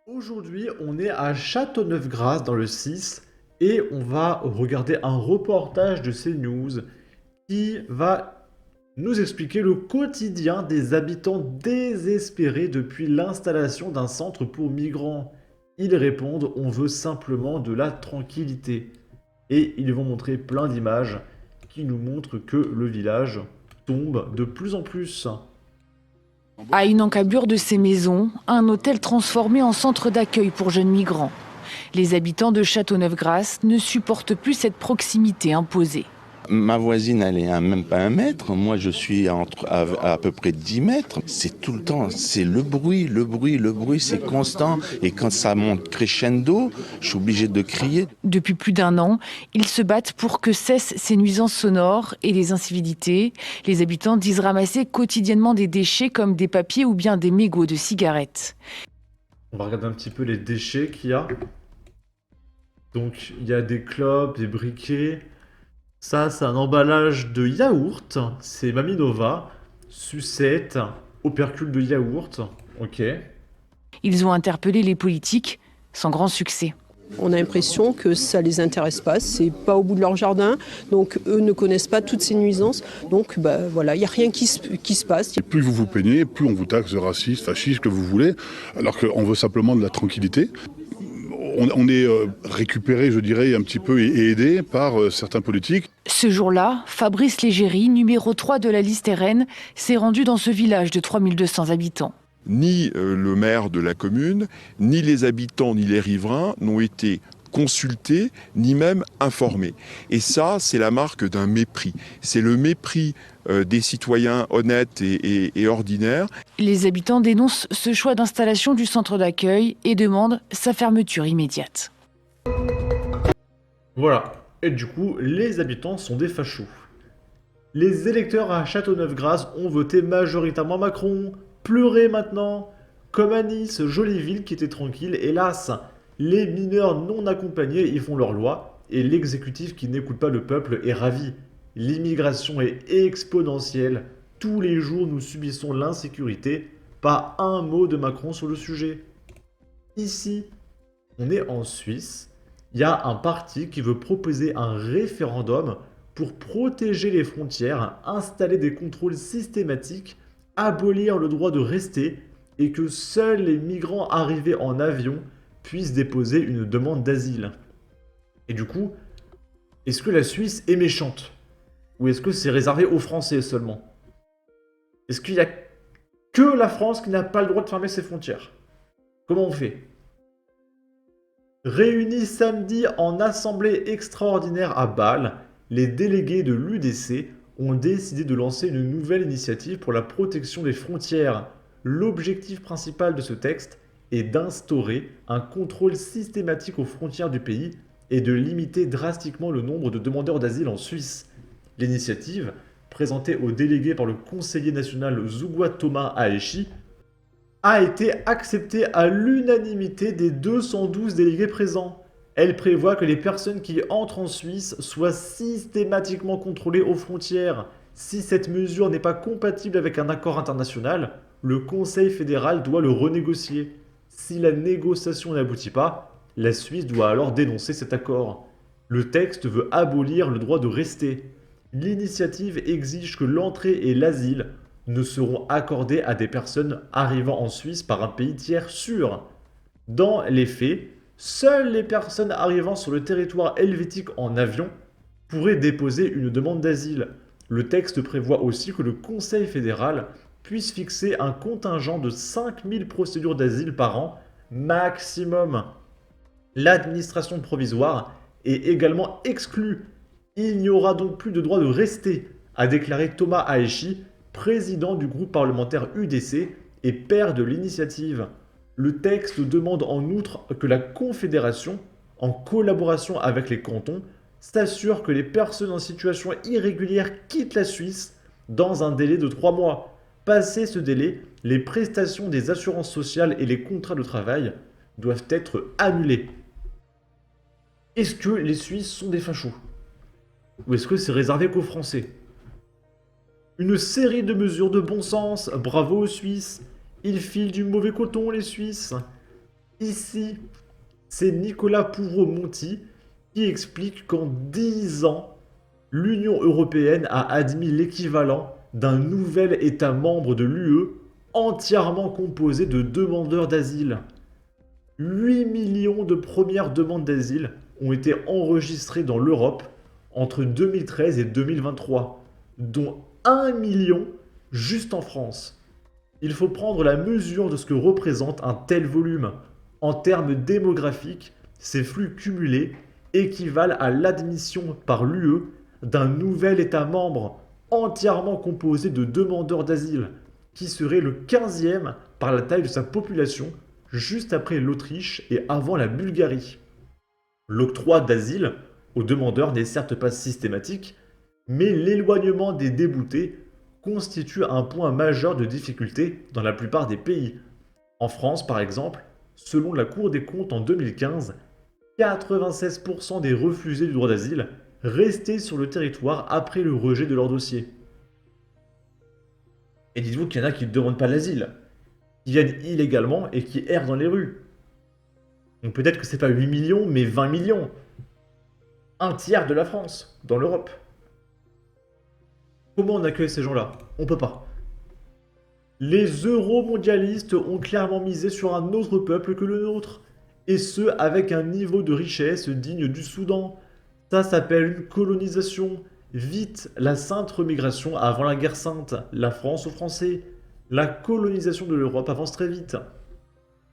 Aujourd'hui, on est à Châteauneuf-Grasse dans le 6 et on va regarder un reportage de CNews qui va nous expliquer le quotidien des habitants désespérés depuis l'installation d'un centre pour migrants. Ils répondent: on veut simplement de la tranquillité. Et ils vont montrer plein d'images qui nous montrent que le village tombe de plus en plus. À une encablure de ces maisons, un hôtel transformé en centre d'accueil pour jeunes migrants. Les habitants de Châteauneuf-Grasse ne supportent plus cette proximité imposée. Ma voisine, elle est même pas 1 mètre. Moi, je suis à peu près 10 mètres. C'est tout le temps, c'est le bruit, c'est constant. Et quand ça monte crescendo, je suis obligé de crier. Depuis plus d'1 an, ils se battent pour que cessent ces nuisances sonores et les incivilités. Les habitants disent ramasser quotidiennement des déchets comme des papiers ou bien des mégots de cigarettes. On va regarder un petit peu les déchets qu'il y a. Donc, il y a des clopes, des briquets. Ça, c'est un emballage de yaourt. C'est Maminova. Sucette. Opercule de yaourt. Ok. Ils ont interpellé les politiques sans grand succès. On a l'impression que ça les intéresse pas, c'est pas au bout de leur jardin, donc eux ne connaissent pas toutes ces nuisances. Donc voilà, il n'y a rien qui se passe. Et plus vous vous plaignez, plus on vous taxe de raciste, fasciste, que vous voulez, alors qu'on veut simplement de la tranquillité. On est récupéré, je dirais, un petit peu et aidé par certains politiques. Ce jour-là, Fabrice Légéry, numéro 3 de la liste RN, s'est rendu dans ce village de 3200 habitants. Ni le maire de la commune, ni les habitants, ni les riverains n'ont été consultés, ni même informés. Et ça, c'est la marque d'un mépris. C'est le mépris des citoyens honnêtes et ordinaires. Les habitants dénoncent ce choix d'installation du centre d'accueil et demandent sa fermeture immédiate. Voilà. Et du coup, les habitants sont des fachos. Les électeurs à Châteauneuf-Grasse ont voté majoritairement Macron. Pleurez maintenant. Comme à Nice, jolie ville qui était tranquille, hélas, les mineurs non accompagnés y font leur loi, et l'exécutif qui n'écoute pas le peuple est ravi. L'immigration est exponentielle. Tous les jours, nous subissons l'insécurité. Pas un mot de Macron sur le sujet. Ici, on est en Suisse. Il y a un parti qui veut proposer un référendum pour protéger les frontières, installer des contrôles systématiques, abolir le droit de rester et que seuls les migrants arrivés en avion puissent déposer une demande d'asile. Et du coup, est-ce que la Suisse est méchante? Ou est-ce que c'est réservé aux Français seulement? Est-ce qu'il n'y a que la France qui n'a pas le droit de fermer ses frontières? Comment on fait? Réunis samedi en assemblée extraordinaire à Bâle, les délégués de l'UDC ont décidé de lancer une nouvelle initiative pour la protection des frontières. L'objectif principal de ce texte est d'instaurer un contrôle systématique aux frontières du pays et de limiter drastiquement le nombre de demandeurs d'asile en Suisse. L'initiative, présentée aux délégués par le conseiller national Zugwa Thomas Aeshi, a été acceptée à l'unanimité des 212 délégués présents. Elle prévoit que les personnes qui entrent en Suisse soient systématiquement contrôlées aux frontières. Si cette mesure n'est pas compatible avec un accord international, le Conseil fédéral doit le renégocier. Si la négociation n'aboutit pas, la Suisse doit alors dénoncer cet accord. Le texte veut abolir le droit de rester. L'initiative exige que l'entrée et l'asile ne seront accordés à des personnes arrivant en Suisse par un pays tiers sûr. Dans les faits, seules les personnes arrivant sur le territoire helvétique en avion pourraient déposer une demande d'asile. Le texte prévoit aussi que le Conseil fédéral puisse fixer un contingent de 5000 procédures d'asile par an maximum. L'administration provisoire est également exclue. Il n'y aura donc plus de droit de rester, a déclaré Thomas Aeshi, président du groupe parlementaire UDC et père de l'initiative. Le texte demande en outre que la Confédération, en collaboration avec les cantons, s'assure que les personnes en situation irrégulière quittent la Suisse dans un délai de 3 mois. Passé ce délai, les prestations des assurances sociales et les contrats de travail doivent être annulés. Est-ce que les Suisses sont des fachos? Ou est-ce que c'est réservé qu'aux Français? Une série de mesures de bon sens, bravo aux Suisses. Ils filent du mauvais coton, les Suisses. Ici, c'est Nicolas Pouvreau-Monti qui explique qu'en 10 ans, l'Union européenne a admis l'équivalent d'un nouvel État membre de l'UE entièrement composé de demandeurs d'asile. 8 millions de premières demandes d'asile ont été enregistrées dans l'Europe entre 2013 et 2023, dont 1 million juste en France. Il faut prendre la mesure de ce que représente un tel volume. En termes démographiques, ces flux cumulés équivalent à l'admission par l'UE d'un nouvel État membre entièrement composé de demandeurs d'asile, qui serait le 15e par la taille de sa population, juste après l'Autriche et avant la Bulgarie. L'octroi d'asile aux demandeurs n'est certes pas systématique, mais l'éloignement des déboutés constitue un point majeur de difficulté dans la plupart des pays. En France, par exemple, selon la Cour des comptes en 2015, 96% des refusés du droit d'asile restaient sur le territoire après le rejet de leur dossier. Et dites-vous qu'il y en a qui ne demandent pas l'asile, qui viennent illégalement et qui errent dans les rues. Donc peut-être que c'est pas 8 millions, mais 20 millions. Un tiers de la France, dans l'Europe. Comment on accueille ces gens-là? On peut pas. Les euromondialistes ont clairement misé sur un autre peuple que le nôtre, et ce avec un niveau de richesse digne du Soudan. Ça s'appelle une colonisation. Vite, la sainte remigration avant la guerre sainte, la France aux Français. La colonisation de l'Europe avance très vite.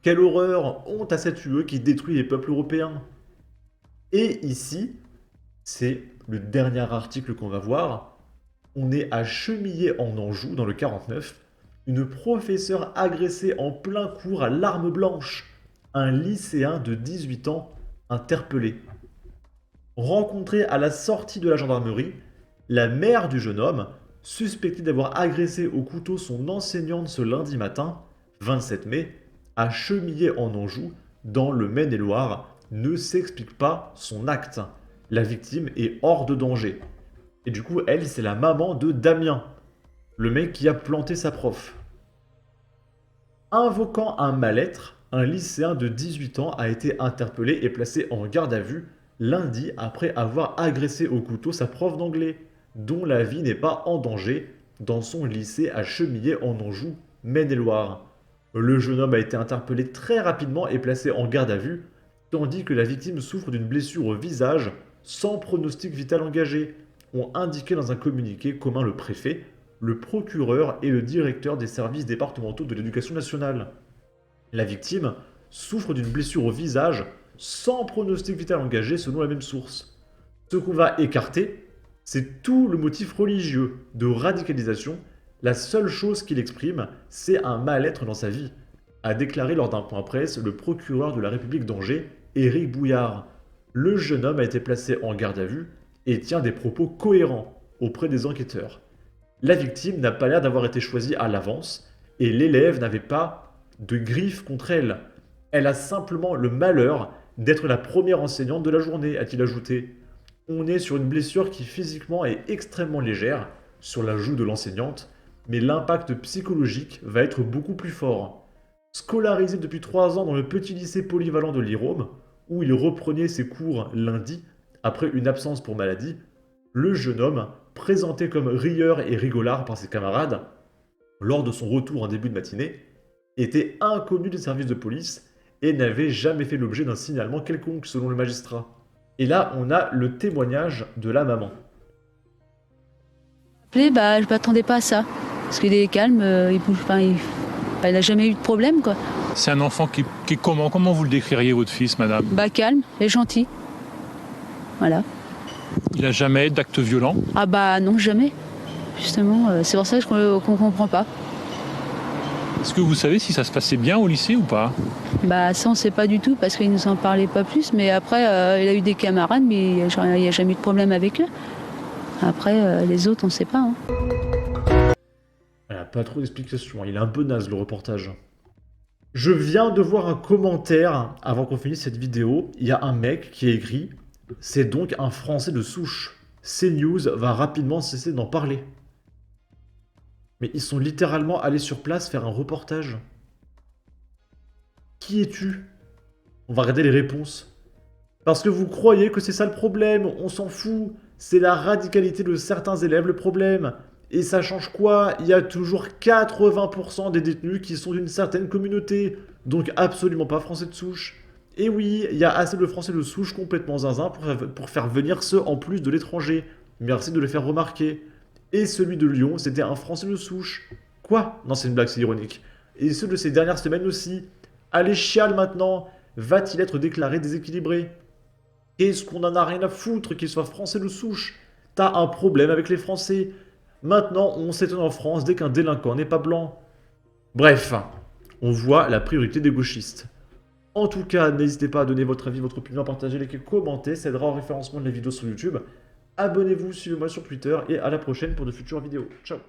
Quelle horreur, honte à cette UE qui détruit les peuples européens. Et ici, c'est le dernier article qu'on va voir. On est à Chemillé en Anjou, dans le 49. Une professeure agressée en plein cours à l'arme blanche. Un lycéen de 18 ans interpellé. Rencontré à la sortie de la gendarmerie, la mère du jeune homme, suspectée d'avoir agressé au couteau son enseignante ce lundi matin, 27 mai, à Chemillé en Anjou, dans le Maine-et-Loire, ne s'explique pas son acte. La victime est hors de danger. Et du coup, elle, c'est la maman de Damien, le mec qui a planté sa prof. Invoquant un mal-être, un lycéen de 18 ans a été interpellé et placé en garde à vue lundi après avoir agressé au couteau sa prof d'anglais, dont la vie n'est pas en danger, dans son lycée à Chemillé en Anjou, Maine-et-Loire. Le jeune homme a été interpellé très rapidement et placé en garde à vue, tandis que la victime souffre d'une blessure au visage sans pronostic vital engagé, ont indiqué dans un communiqué commun le préfet, le procureur et le directeur des services départementaux de l'éducation nationale. La victime souffre d'une blessure au visage sans pronostic vital engagé selon la même source. Ce qu'on va écarter, c'est tout le motif religieux de radicalisation. La seule chose qu'il exprime, c'est un mal-être dans sa vie, a déclaré lors d'un point presse le procureur de la République d'Angers, Éric Bouillard. Le jeune homme a été placé en garde à vue et tient des propos cohérents auprès des enquêteurs. La victime n'a pas l'air d'avoir été choisie à l'avance et l'élève n'avait pas de griffe contre elle. Elle a simplement le malheur d'être la première enseignante de la journée, a-t-il ajouté. On est sur une blessure qui physiquement est extrêmement légère sur la joue de l'enseignante, mais l'impact psychologique va être beaucoup plus fort. Scolarisé depuis 3 ans dans le petit lycée polyvalent de l'Irôme, où il reprenait ses cours lundi, après une absence pour maladie, le jeune homme, présenté comme rieur et rigolard par ses camarades, lors de son retour en début de matinée, était inconnu des services de police et n'avait jamais fait l'objet d'un signalement quelconque selon le magistrat. Et là, on a le témoignage de la maman. Je m'attendais pas à ça, parce qu'il est calme, il bouge pas, il n'a jamais eu de problème, quoi. C'est un enfant qui est comment? Comment vous le décririez, votre fils, madame? Calme et gentil. Voilà. Il n'a jamais d'actes violents? Non, jamais. Justement, c'est pour ça qu'on ne comprend pas. Est-ce que vous savez si ça se passait bien au lycée ou pas? Ça, on ne sait pas du tout, parce qu'il ne nous en parlait pas plus. Mais après, il a eu des camarades, mais il n'y a jamais eu de problème avec eux. Après, les autres, on ne sait pas. Hein. Elle n'a pas trop d'explications, il est un peu naze le reportage. Je viens de voir un commentaire avant qu'on finisse cette vidéo. Il y a un mec qui a écrit « C'est donc un Français de souche. CNews va rapidement cesser d'en parler. » Mais ils sont littéralement allés sur place faire un reportage. Qui es-tu? On va regarder les réponses. Parce que vous croyez que c'est ça le problème, on s'en fout. C'est la radicalité de certains élèves le problème. Et ça change quoi? Il y a toujours 80% des détenus qui sont d'une certaine communauté, donc absolument pas français de souche. Et oui, il y a assez de français de souche complètement zinzin pour faire venir ceux en plus de l'étranger. Merci de le faire remarquer. Et celui de Lyon, c'était un français de souche. Quoi? Non, c'est une blague, c'est ironique. Et ceux de ces dernières semaines aussi. Allez, chiale maintenant. Va-t-il être déclaré déséquilibré? Qu'est-ce qu'on en a rien à foutre qu'il soit français de souche? T'as un problème avec les Français. Maintenant, on s'étonne en France dès qu'un délinquant n'est pas blanc. Bref, on voit la priorité des gauchistes. En tout cas, n'hésitez pas à donner votre avis, votre opinion, à partager, liker, commenter. Ça aidera au référencement de la vidéo sur YouTube. Abonnez-vous, suivez-moi sur Twitter et à la prochaine pour de futures vidéos. Ciao!